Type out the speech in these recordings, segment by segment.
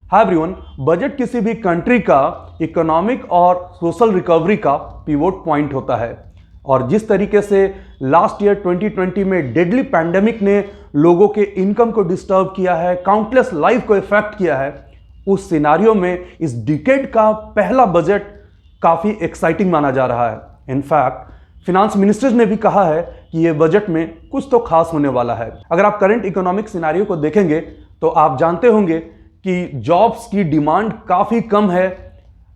Hi everyone, budget किसी भी country का इकोनॉमिक और सोशल रिकवरी का पिवोट पॉइंट होता है। और जिस तरीके से लास्ट ईयर 2020 में डेडली पैंडेमिक ने लोगों के इनकम को डिस्टर्ब किया है, काउंटलेस लाइफ को इफेक्ट किया है, उस सिनारियो में इस डिकेड का पहला बजट काफ़ी एक्साइटिंग माना जा रहा है। इनफैक्ट फिनांस मिनिस्टर ने भी कहा है कि ये बजट में कुछ तो खास होने वाला है। अगर आप करंट इकोनॉमिक सिनारियो को देखेंगे तो आप जानते होंगे कि जॉब्स की डिमांड काफ़ी कम है,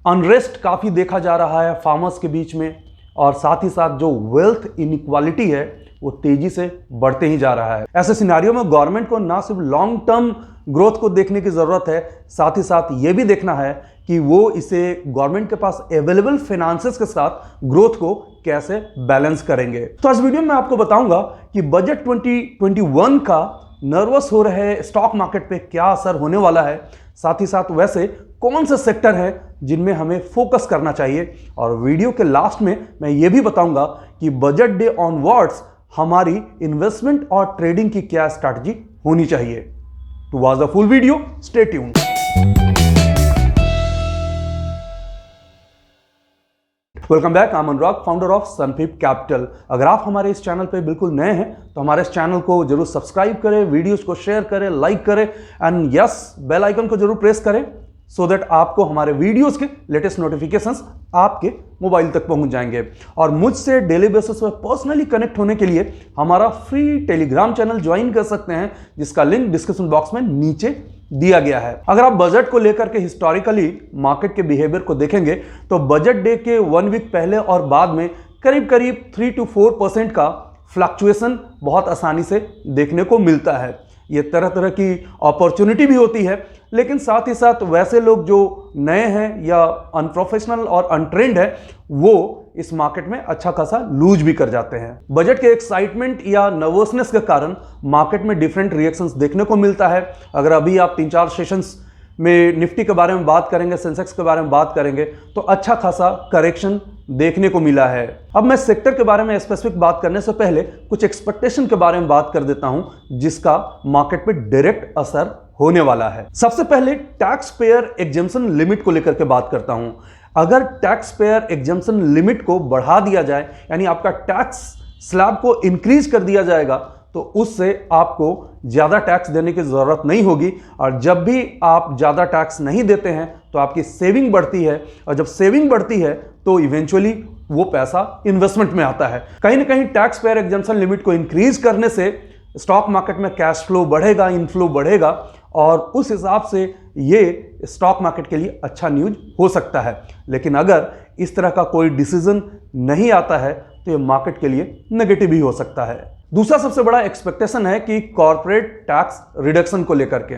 अनरेस्ट काफ़ी देखा जा रहा है फार्मर्स के बीच में, और साथ ही साथ जो वेल्थ इनइक्वालिटी है वो तेजी से बढ़ते ही जा रहा है। ऐसे सिनारियो में गवर्नमेंट को ना सिर्फ लॉन्ग टर्म ग्रोथ को देखने की ज़रूरत है, साथ ही साथ ये भी देखना है कि वो इसे गवर्नमेंट के पास अवेलेबल फाइनेंसेस के साथ ग्रोथ को कैसे बैलेंस करेंगे। तो आज वीडियो में आपको बताऊंगा कि बजट 2021 का नर्वस हो रहे स्टॉक मार्केट पे क्या असर होने वाला है, साथ ही साथ वैसे कौन से सेक्टर हैं जिनमें हमें फोकस करना चाहिए। और वीडियो के लास्ट में मैं ये भी बताऊंगा कि बजट डे ऑनवर्ड्स हमारी इन्वेस्टमेंट और ट्रेडिंग की क्या स्ट्रैटेजी होनी चाहिए। To watch the full video, stay tuned. Welcome back, I am Anurag, founder of Sunfip Capital. अगर आप हमारे इस चैनल पे बिल्कुल नए हैं तो हमारे इस चैनल को जरूर सब्सक्राइब करें, वीडियोस को शेयर करें, लाइक करें एंड यस बेल आइकन को जरूर प्रेस करें सो दैट आपको हमारे वीडियोस के लेटेस्ट नोटिफिकेशंस आपके मोबाइल तक पहुंच जाएंगे। और मुझसे डेली बेसिस पे पर्सनली कनेक्ट होने के लिए हमारा फ्री टेलीग्राम चैनल ज्वाइन कर सकते हैं, जिसका लिंक डिस्क्रिप्शन बॉक्स में नीचे दिया गया है। अगर आप बजट को लेकर के हिस्टोरिकली मार्केट के बिहेवियर को देखेंगे तो बजट डे के 1 वीक पहले और बाद में करीब 3 to 4% का फ्लक्चुएशन बहुत आसानी से देखने को मिलता है। ये तरह तरह की अपॉर्चुनिटी भी होती है, लेकिन साथ ही साथ वैसे लोग जो नए हैं या अनप्रोफेशनल और अनट्रेंड है वो इस मार्केट में अच्छा खासा लूज भी कर जाते हैं। बजट के एक्साइटमेंट या नर्वसनेस के कारण मार्केट में डिफरेंट रिएक्शंस देखने को मिलता है। अगर अभी आप 3-4 सेशंस में निफ्टी के बारे में बात करेंगे, सेंसेक्स के बारे में बात करेंगे, तो अच्छा खासा करेक्शन देखने को मिला है। अब मैं सेक्टर के बारे में स्पेसिफिक बात करने से पहले कुछ एक्सपेक्टेशन के बारे में बात कर देता हूं जिसका मार्केट पे डायरेक्ट असर होने वाला है। सबसे पहले टैक्स पेयर एग्जेम्पशन लिमिट को लेकर के बात करता हूं। अगर टैक्स पेयर एग्जेम्पशन लिमिट को बढ़ा दिया जाए, यानी आपका टैक्स स्लैब को इंक्रीज कर दिया जाएगा, तो उससे आपको ज़्यादा टैक्स देने की ज़रूरत नहीं होगी। और जब भी आप ज़्यादा टैक्स नहीं देते हैं तो आपकी सेविंग बढ़ती है, और जब सेविंग बढ़ती है तो इवेंचुअली वो पैसा इन्वेस्टमेंट में आता है। कहीं ना कहीं टैक्स पेयर एग्जेम्पशन लिमिट को इंक्रीज करने से स्टॉक मार्केट में कैश फ्लो बढ़ेगा, इनफ्लो बढ़ेगा, और उस हिसाब से ये स्टॉक मार्केट के लिए अच्छा न्यूज हो सकता है। लेकिन अगर इस तरह का कोई डिसीजन नहीं आता है तो ये मार्केट के लिए नेगेटिव भी हो सकता है। दूसरा सबसे बड़ा एक्सपेक्टेशन है कि कॉर्पोरेट टैक्स रिडक्शन को लेकर के।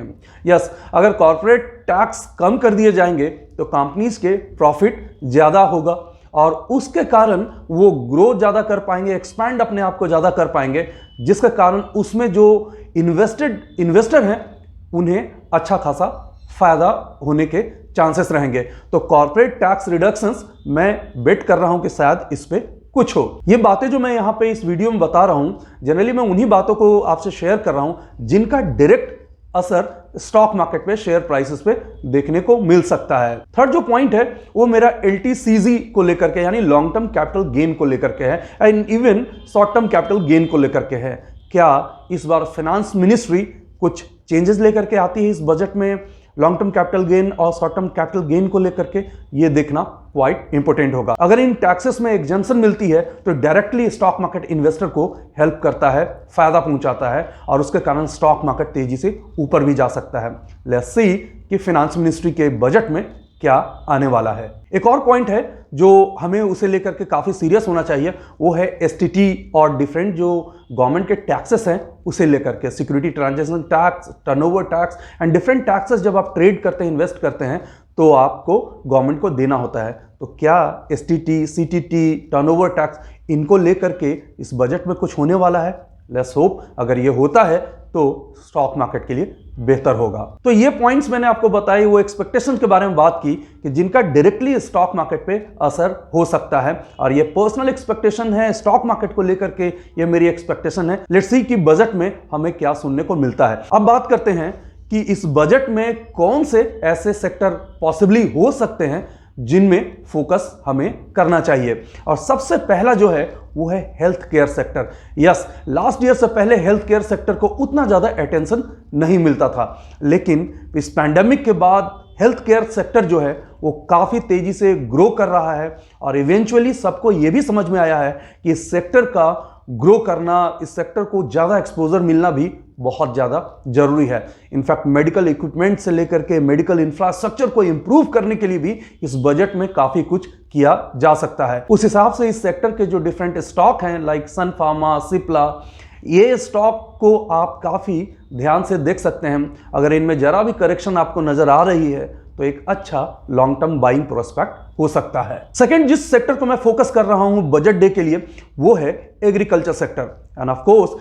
यस, अगर कॉर्पोरेट टैक्स कम कर दिए जाएंगे तो कंपनीज के प्रॉफिट ज़्यादा होगा और उसके कारण वो ग्रोथ ज़्यादा कर पाएंगे, एक्सपैंड अपने आप को ज़्यादा कर पाएंगे, जिसके कारण उसमें जो इन्वेस्टर हैं उन्हें अच्छा खासा फायदा होने के चांसेस रहेंगे। तो कॉर्पोरेट टैक्स रिडक्शंस मैं बेट कर रहा हूं कि शायद इस पे कुछ हो। ये बातें जो मैं यहां पे इस वीडियो में बता रहा हूं, जनरली मैं उन्हीं बातों को आपसे शेयर कर रहा हूं जिनका डायरेक्ट असर स्टॉक मार्केट पे, शेयर प्राइसेस पे देखने को मिल सकता है। थर्ड जो पॉइंट है वो मेरा LTCG को लेकर के, यानी लॉन्ग टर्म कैपिटल गेन को लेकर के है, and even short term capital gain को लेकर के है। क्या इस बार फाइनेंस मिनिस्ट्री कुछ चेंजेस लेकर के आती है इस बजट में लॉन्ग टर्म कैपिटल गेन और शॉर्ट टर्म कैपिटल गेन को लेकर के? ये देखना क्वाइट इंपॉर्टेंट होगा। अगर इन टैक्सेस में एग्जेम्पशन मिलती है तो डायरेक्टली स्टॉक मार्केट इन्वेस्टर को हेल्प करता है, फायदा पहुंचाता है, और उसके कारण स्टॉक मार्केट तेजी से ऊपर भी जा सकता है। लेट्स सी कि फाइनेंस मिनिस्ट्री के बजट में क्या आने वाला है। एक और पॉइंट है जो हमें उसे लेकर के काफ़ी सीरियस होना चाहिए, वो है STT और डिफरेंट जो गवर्नमेंट के टैक्सेस हैं उसे लेकर के, security transaction tax, turnover tax and different taxes जब आप ट्रेड करते हैं, इन्वेस्ट करते हैं, तो आपको गवर्नमेंट को देना होता है। तो क्या STT, CTT, टर्नओवर टैक्स, इनको लेकर के इस बजट में कुछ होने वाला है? लेट्स होप अगर ये होता है तो स्टॉक मार्केट के लिए बेहतर होगा। तो ये पॉइंट्स मैंने आपको बताई, वो एक्सपेक्टेशन के बारे में बात की कि जिनका डायरेक्टली स्टॉक मार्केट पे असर हो सकता है, और ये पर्सनल एक्सपेक्टेशन है स्टॉक मार्केट को लेकर के, ये मेरी एक्सपेक्टेशन है। लेट्स सी कि बजट में हमें क्या सुनने को मिलता है। अब बात करते हैं कि इस बजट में कौन से ऐसे सेक्टर पॉसिबली हो सकते हैं जिनमें फोकस हमें करना चाहिए। और सबसे पहला जो है वो है health care sector. Yes, last year से पहले हेल्थ केयर सेक्टर को उतना ज़्यादा अटेंशन नहीं मिलता था, लेकिन इस पैंडेमिक के बाद हेल्थ केयर सेक्टर जो है वो काफ़ी तेज़ी से ग्रो कर रहा है। और इवेंचुअली सबको ये भी समझ में आया है कि इस सेक्टर का ग्रो करना, इस सेक्टर को ज़्यादा एक्सपोजर मिलना भी बहुत ज़्यादा जरूरी है। इनफैक्ट मेडिकल इक्विपमेंट से लेकर के मेडिकल इंफ्रास्ट्रक्चर को इंप्रूव करने के लिए भी इस बजट में काफ़ी कुछ किया जा सकता है। उस हिसाब से इस सेक्टर के जो डिफरेंट स्टॉक हैं लाइक सन फार्मा, सिप्ला, ये स्टॉक को आप काफ़ी ध्यान से देख सकते हैं। अगर इनमें जरा भी करेक्शन आपको नजर आ रही है तो एक अच्छा लॉन्ग टर्म बाइंग प्रोस्पेक्ट हो सकता है। सेकंड जिस सेक्टर को मैं फोकस कर रहा हूं बजट डे के लिए वो है agriculture sector. End of course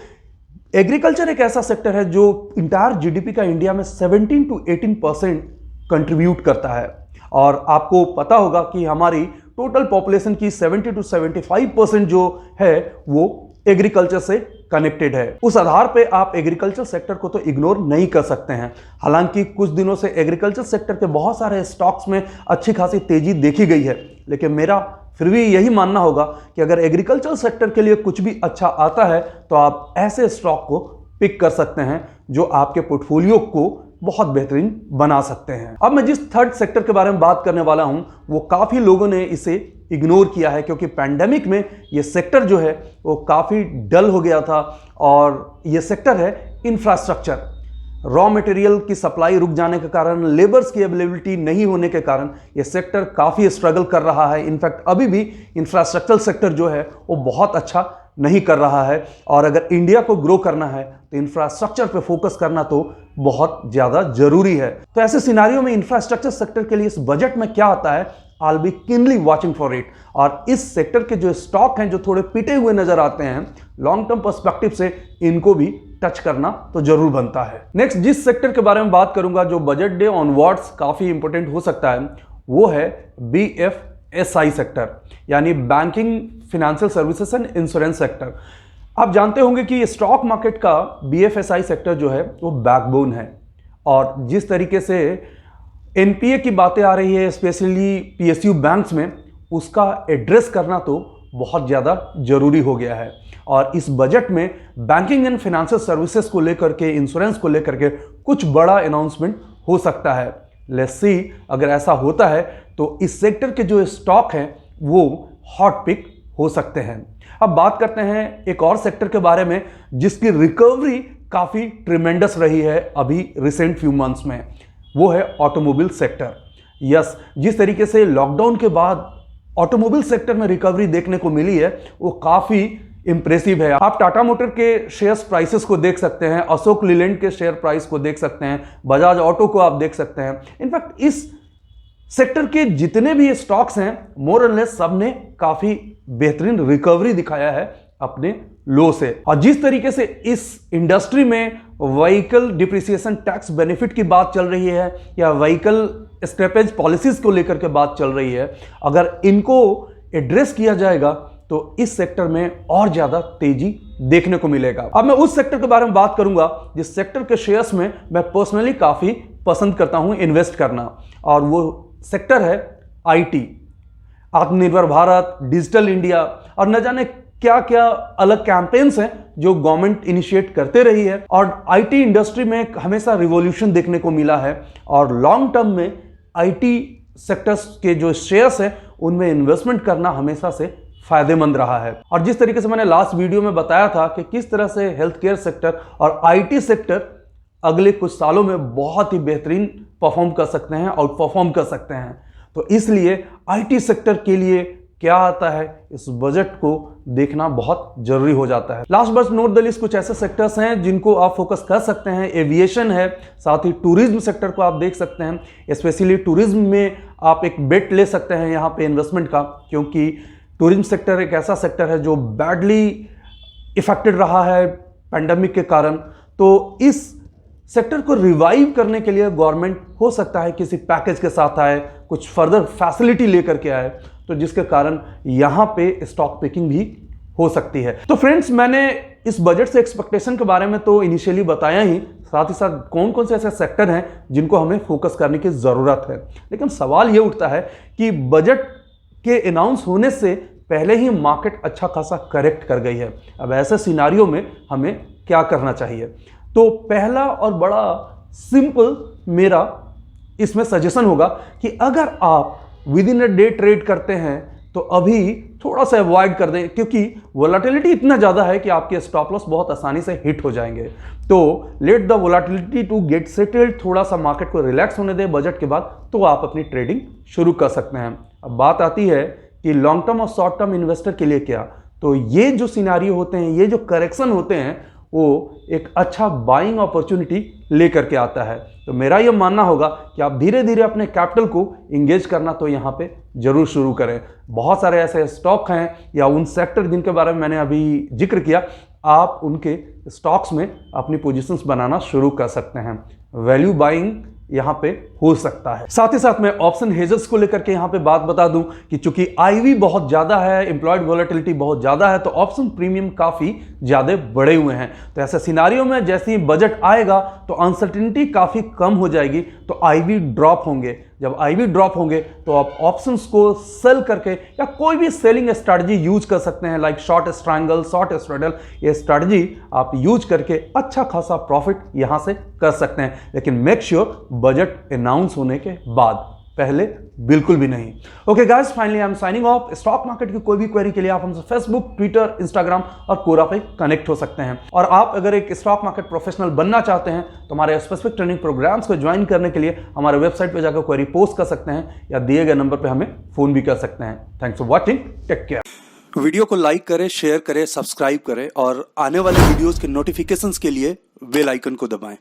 agriculture एक ऐसा सेक्टर है जो इंटायर जीडीपी का इंडिया में 17 to 18% कंट्रीब्यूट करता है। और आपको पता होगा कि हमारी टोटल पॉपुलेशन की 70 to 75% जो है वो एग्रीकल्चर से कनेक्टेड है। उस आधार पे आप एग्रीकल्चर सेक्टर को तो इग्नोर नहीं कर सकते हैं। हालांकि कुछ दिनों से एग्रीकल्चर सेक्टर के बहुत सारे स्टॉक्स में अच्छी खासी तेजी देखी गई है, लेकिन मेरा फिर भी यही मानना होगा कि अगर एग्रीकल्चर सेक्टर के लिए कुछ भी अच्छा आता है तो आप ऐसे स्टॉक को पिक कर सकते हैं जो आपके पोर्टफोलियो को बहुत बेहतरीन बना सकते हैं। अब मैं जिस थर्ड सेक्टर के बारे में बात करने वाला हूं वो काफी लोगों ने इसे इग्नोर किया है, क्योंकि पैंडेमिक में ये सेक्टर जो है वो काफी डल हो गया था। और ये सेक्टर है इंफ्रास्ट्रक्चर। रॉ मटेरियल की सप्लाई रुक जाने के कारण, लेबर्स की अवेलेबिलिटी नहीं होने के कारण ये सेक्टर काफ़ी स्ट्रगल कर रहा है। इनफैक्ट अभी भी इंफ्रास्ट्रक्चर सेक्टर जो है वो बहुत अच्छा नहीं कर रहा है। और अगर इंडिया को ग्रो करना है तो इंफ्रास्ट्रक्चर पे फोकस करना तो बहुत ज़्यादा जरूरी है। तो ऐसे सिनारियों में इंफ्रास्ट्रक्चर सेक्टर के लिए इस बजट में क्या आता है, I will be keenly watching for it. और इस सेक्टर के जो स्टॉक हैं जो थोड़े पिटे हुए नजर आते हैं, लॉन्ग टर्म पर्सपेक्टिव से इनको भी टच करना तो जरूर बनता है। नेक्स्ट जिस सेक्टर के बारे में बात करूंगा जो बजट डे ऑनवर्ड्स काफी इंपॉर्टेंट हो सकता है वो है BFSI सेक्टर, यानी banking, financial services and insurance sector. आप जानते होंगे कि स्टॉक मार्केट का BFSI सेक्टर जो है वो बैकबोन है। और जिस तरीके से NPA की बातें आ रही है स्पेशली PSU बैंक्स में, उसका एड्रेस करना तो बहुत ज़्यादा जरूरी हो गया है। और इस बजट में बैंकिंग एंड फाइनेंशियल सर्विसेज को लेकर के, इंश्योरेंस को लेकर के कुछ बड़ा अनाउंसमेंट हो सकता है। लेट्स सी, अगर ऐसा होता है तो इस सेक्टर के जो स्टॉक हैं वो हॉट पिक हो सकते हैं। अब बात करते हैं एक और सेक्टर के बारे में जिसकी रिकवरी काफ़ी ट्रिमेंडस रही है अभी रिसेंट फ्यू मंथ्स में, वो है ऑटोमोबाइल सेक्टर। यस, जिस तरीके से लॉकडाउन के बाद ऑटोमोबाइल सेक्टर में रिकवरी देखने को मिली है वो काफ़ी इंप्रेसिव है। आप टाटा मोटर के शेयर्स प्राइसेस को देख सकते हैं, अशोक लीलैंड के शेयर प्राइस को देख सकते हैं, बजाज ऑटो को आप देख सकते हैं। इनफैक्ट इस सेक्टर के जितने भी स्टॉक्स हैं मोर और लेस सब ने काफ़ी बेहतरीन रिकवरी दिखाया है अपने लो से। और जिस तरीके से इस इंडस्ट्री में व्हीकल डिप्रिसिएशन टैक्स बेनिफिट की बात चल रही है या व्हीकल स्क्रैपेज पॉलिसीज को लेकर के बात चल रही है, अगर इनको एड्रेस किया जाएगा तो इस सेक्टर में और ज्यादा तेजी देखने को मिलेगा। अब मैं उस सेक्टर के बारे में बात करूंगा जिस सेक्टर के शेयर्स में मैं पर्सनली काफी पसंद करता हूं इन्वेस्ट करना, और वो सेक्टर है IT। आत्मनिर्भर भारत, डिजिटल इंडिया और न जाने क्या क्या अलग कैंपेन्स हैं जो गवर्नमेंट इनिशिएट करते रही है। और IT इंडस्ट्री में हमेशा रिवॉल्यूशन देखने को मिला है। और लॉन्ग टर्म में IT सेक्टर्स के जो शेयर्स हैं उनमें इन्वेस्टमेंट करना हमेशा से फायदेमंद रहा है। और जिस तरीके से मैंने लास्ट वीडियो में बताया था कि किस तरह से हेल्थ केयर सेक्टर और IT सेक्टर अगले कुछ सालों में बहुत ही बेहतरीन परफॉर्म कर सकते हैं, आउट परफॉर्म कर सकते हैं, तो इसलिए IT सेक्टर के लिए क्या आता है इस बजट को देखना बहुत जरूरी हो जाता है। Last but note the list कुछ ऐसे सेक्टर्स हैं जिनको आप फोकस कर सकते हैं। एविएशन है, साथ ही टूरिज्म सेक्टर को आप देख सकते हैं। स्पेशली टूरिज्म में आप एक बेट ले सकते हैं यहाँ पे इन्वेस्टमेंट का, क्योंकि टूरिज्म सेक्टर एक ऐसा सेक्टर है जो बैडली इफेक्टेड रहा है पैंडेमिक के कारण। तो इस सेक्टर को रिवाइव करने के लिए गवर्नमेंट हो सकता है किसी पैकेज के साथ आए, कुछ फर्दर फैसिलिटी लेकर के आए, तो जिसके कारण यहां पे स्टॉक पिकिंग भी हो सकती है। तो फ्रेंड्स, मैंने इस बजट से एक्सपेक्टेशन के बारे में तो इनिशियली बताया ही, साथ ही साथ कौन कौन से ऐसे सेक्टर हैं जिनको हमें फोकस करने की ज़रूरत है। लेकिन सवाल ये उठता है कि बजट के अनाउंस होने से पहले ही मार्केट अच्छा खासा करेक्ट कर गई है। अब ऐसे सिनारियो में हमें क्या करना चाहिए? तो पहला और बड़ा सिंपल मेरा इसमें सजेशन होगा कि अगर आप with in a day trade करते हैं तो अभी थोड़ा सा अवॉइड कर दें, क्योंकि वोलेटिलिटी इतना ज़्यादा है कि आपके स्टॉप लॉस बहुत आसानी से हिट हो जाएंगे। तो let the volatility to get settled, थोड़ा सा मार्केट को रिलैक्स होने दें बजट के बाद, तो आप अपनी ट्रेडिंग शुरू कर सकते हैं। अब बात आती है कि लॉन्ग टर्म और शॉर्ट टर्म इन्वेस्टर के लिए क्या? तो ये जो सिनारियो होते हैं, ये जो करेक्शन होते हैं, वो एक अच्छा बाइंग अपॉर्चुनिटी लेकर के आता है। तो मेरा ये मानना होगा कि आप धीरे धीरे अपने कैपिटल को इंगेज करना तो यहाँ पे जरूर शुरू करें। बहुत सारे ऐसे स्टॉक हैं या उन सेक्टर जिनके बारे में मैंने अभी जिक्र किया, आप उनके स्टॉक्स में अपनी पोजीशंस बनाना शुरू कर सकते हैं। वैल्यू बाइंग यहाँ पे हो सकता है। साथ ही साथ मैं ऑप्शन हेजर्स को लेकर के यहाँ पे बात बता दूं कि चूंकि आईवी बहुत ज्यादा है, एम्प्लॉयड वोलेटिलिटी बहुत ज्यादा है, तो ऑप्शन प्रीमियम काफी ज्यादा बढ़े हुए हैं। तो ऐसे सिनारियो में जैसे ही बजट आएगा तो अनसर्टेनिटी काफी कम हो जाएगी, तो आईवी ड्रॉप होंगे। जब आईवी ड्रॉप होंगे तो आप ऑप्शंस को सेल करके या कोई भी सेलिंग स्ट्रैटेजी यूज कर सकते हैं, like short strangle, short straddle. ये स्ट्रैटेजी आप यूज करके अच्छा खासा प्रॉफिट यहां से कर सकते हैं, लेकिन मेक श्योर बजट अनाउंस होने के बाद, पहले बिल्कुल भी नहीं। Okay guys, finally I am signing off. Stock market की कोई भी क्वेरी के लिए आप हमसे फेसबुक, ट्विटर, इंस्टाग्राम और कोरा पे कनेक्ट हो सकते हैं। और आप अगर एक स्टॉक मार्केट प्रोफेशनल बनना चाहते हैं तो हमारे स्पेसिफिक ट्रेनिंग प्रोग्राम्स को ज्वाइन करने के लिए हमारे वेबसाइट पर जाकर क्वेरी पोस्ट कर सकते हैं या दिए गए नंबर पर हमें फोन भी कर सकते हैं। Thanks for watching, take care. Video को लाइक करें, शेयर करें, सब्सक्राइब करें और आने वाले वीडियोस के नोटिफिकेशंस के लिए बेल आइकन को दबाएं।